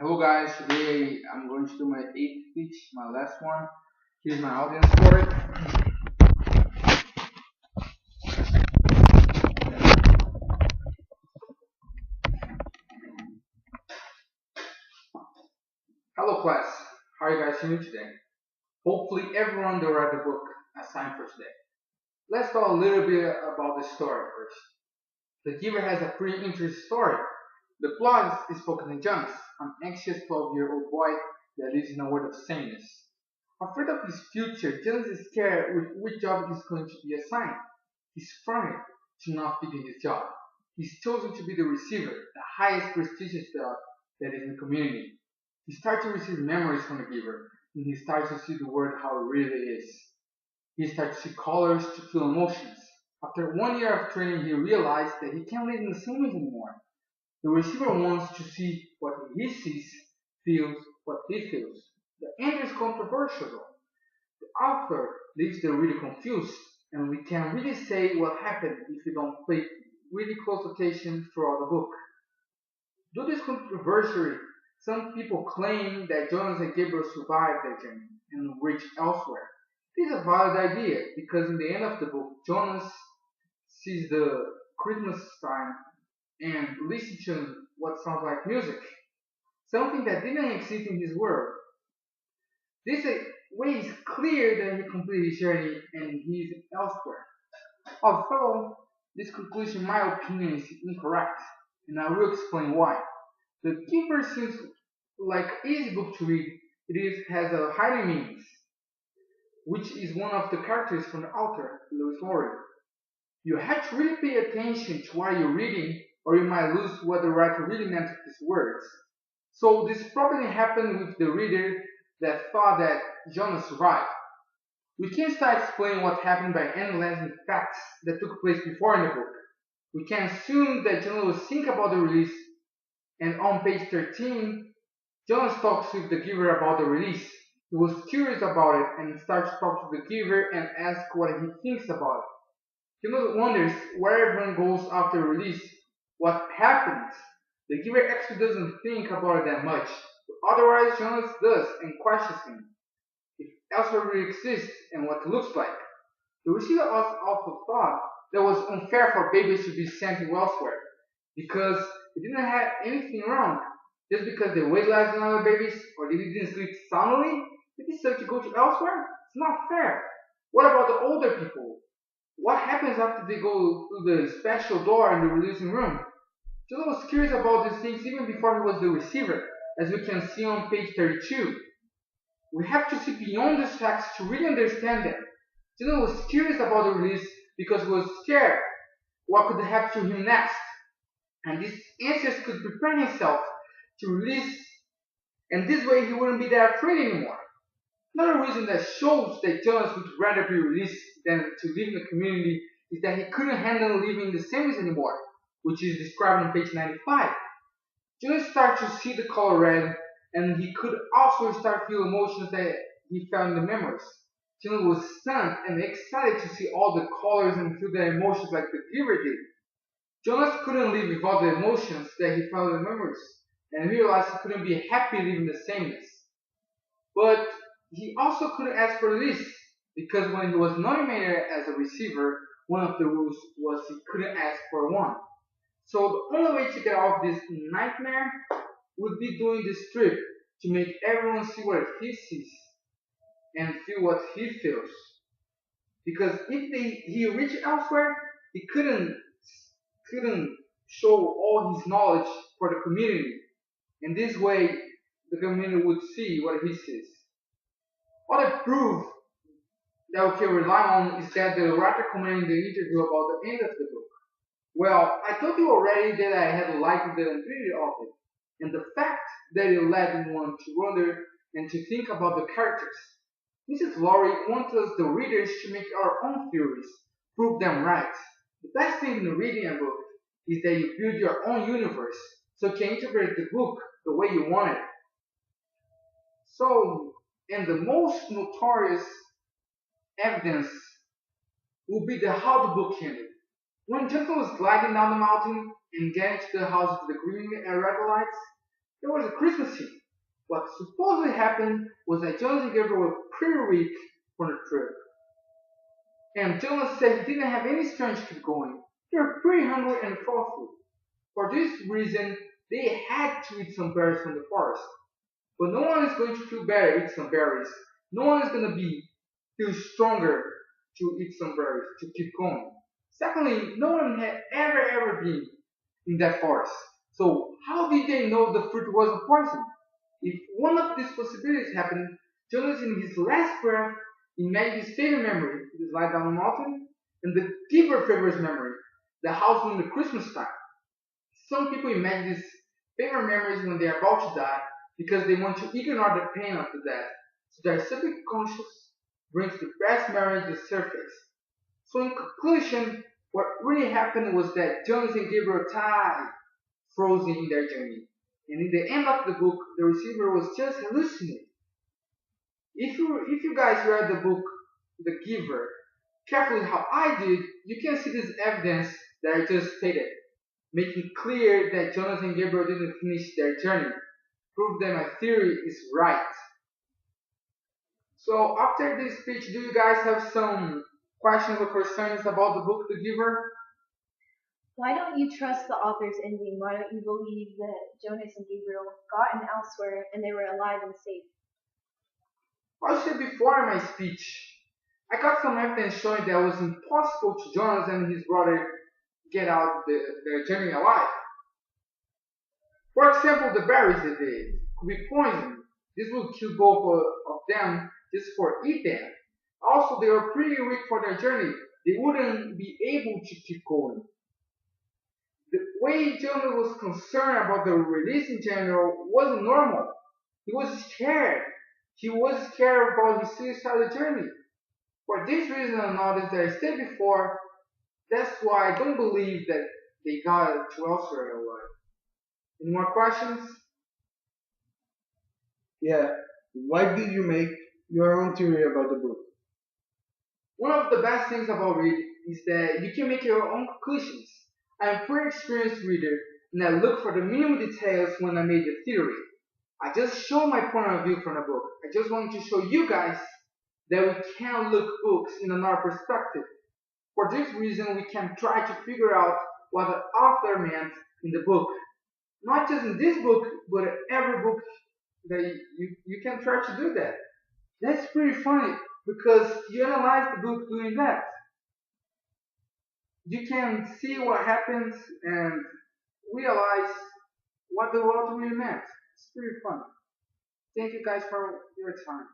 Hello guys, today I'm going to do my 8th speech, my last one. Here's my audience for it. Hello class, how are you guys doing today? Hopefully everyone that read the book assigned for today. Let's talk a little bit about the story first. The Giver has a pretty interesting story. The plot is focused on Jonas, an anxious 12-year-old boy that lives in a world of sameness. Afraid of his future, Jonas is scared with which job he's going to be assigned. He's frightened to not fit in his job. He's chosen to be the receiver, the highest prestigious job that is in the community. He starts to receive memories from the giver, and he starts to see the world how it really is. He starts to see colors, to feel emotions. After 1 year of training, he realized that he can't live in the same way anymore. The receiver wants to see what he sees, feels what he feels. The end is controversial though. The author leaves the reader confused, and we can't really say what happened if we don't pay really close attention throughout the book. Due to this controversy, some people claim that Jonas and Gabriel survived their journey and reached elsewhere. This is a valid idea because in the end of the book, Jonas sees the Christmas time and listens to what sounds like music, something that didn't exist in his world. This way is clear that he completed his journey and he is elsewhere. Although this conclusion, in my opinion, is incorrect, and I will explain why. The Keeper seems like an easy book to read. Has a hiding meanings, which is one of the characters from the author, Lewis Laurie. You have to really pay attention to what you're reading, or you might lose what the writer really meant with his words. So this probably happened with the reader that thought that Jonas survived. We can start explaining what happened by analyzing facts that took place before in the book. We can assume that Jonas was thinking about the release, and on page 13, Jonas talks with the giver about the release. He was curious about it and starts to talk to the giver and ask what he thinks about it. Jonas wonders where everyone goes after release, what happens. The giver actually doesn't think about it that much, but otherwise Jonas does and questions him if elsewhere really exists and what it looks like. The receiver also thought that it was unfair for babies to be sent to elsewhere because they didn't have anything wrong. Just because they weighed less than other babies or they didn't sleep soundly, they decided to go to elsewhere? It's not fair. What about the older people? What happens after they go through the special door in the releasing room? Joseph was curious about these things even before he was the receiver, as we can see on page 32. We have to see beyond these facts to really understand them. Joseph was curious about the release because he was scared what could happen to him next. And these answers could prepare himself to release, and this way he wouldn't be that afraid anymore. Another reason that shows that Jonas would rather be released than to live in the community is that he couldn't handle living in the semis anymore, which is described on page 95. Jonas started to see the color red, and he could also start to feel emotions that he felt in the memories. Jonas was stunned and excited to see all the colors and feel their emotions like the giver did. Jonas couldn't live without the emotions that he felt in the memories, and realized he couldn't be happy living the sameness. But he also couldn't ask for release, because when he was nominated as a receiver, one of the rules was he couldn't ask for one. So the only way to get out of this nightmare would be doing this trip to make everyone see what he sees and feel what he feels. Because if he reached elsewhere, he couldn't show all his knowledge for the community. In this way, the community would see what he sees. Other proof that we can rely on is that the writer commented in the interview about the end of the book. Well, I told you already that I had liked the interior of it, and the fact that it led one to wonder and to think about the characters. Mrs. Laurie wants us, the readers, to make our own theories, prove them right. The best thing in reading a book is that you build your own universe, so you can interpret the book the way you want it. So, and the most notorious evidence will be the how the book ended. When Junko was gliding down the mountain and getting to the house with the green and red lights, It was a Christmas Eve. What supposedly happened was that Jonas and Gabriel were pretty weak for the trip. And Jonas said he didn't have any strength to keep going. They were pretty hungry and full of food. For this reason, they had to eat some berries from the forest. But no one is going to feel better eating some berries. No one is going to feel stronger to eat some berries to keep going. Secondly, no one had ever been in that forest. So how did they know the fruit wasn't poison? If one of these possibilities happened, Jonas in his last breath imagined his favorite memory, his life down the mountain, and the giver favorite memory, the house during the Christmas time. Some people imagine these favorite memories when they are about to die because they want to ignore the pain of the death. So their subconscious brings the best memories to the surface. So in conclusion, what really happened was that Jonas and Gabriel died frozen in their journey. And in the end of the book, the receiver was just hallucinating. If you guys read the book The Giver carefully how I did, you can see this evidence that I just stated, making clear that Jonas and Gabriel didn't finish their journey. Prove that my theory is right. So after this speech, do you guys have some questions or concerns about the book The Giver? Why don't you trust the author's ending? Why don't you believe that Jonas and Gabriel gotten elsewhere and they were alive and safe? Well, I said before in my speech, I got some evidence showing that it was impossible to Jonas and his brother get out their journey alive. For example, the berries that they could be poisoned. This would kill both of them just for eat them. Also, they were pretty weak for their journey. They wouldn't be able to keep going. The way Jonah was concerned about the release in general wasn't normal. He was scared. He was scared about his suicidal journey. For this reason and others that I said before, that's why I don't believe that they got to elsewhere alive. Any more questions? Yeah. Why did you make your own theory about the book? One of the best things about reading is that you can make your own conclusions. I'm a pretty experienced reader, and I look for the minimum details when I made the theory. I just show my point of view from the book. I just wanted to show you guys that we can look books in another perspective. For this reason, we can try to figure out what the author meant in the book. Not just in this book, but in every book that you can try to do that. That's pretty funny because you analyze the book doing that. You can see what happens and realize what the world really meant. It's pretty fun. Thank you guys for your time.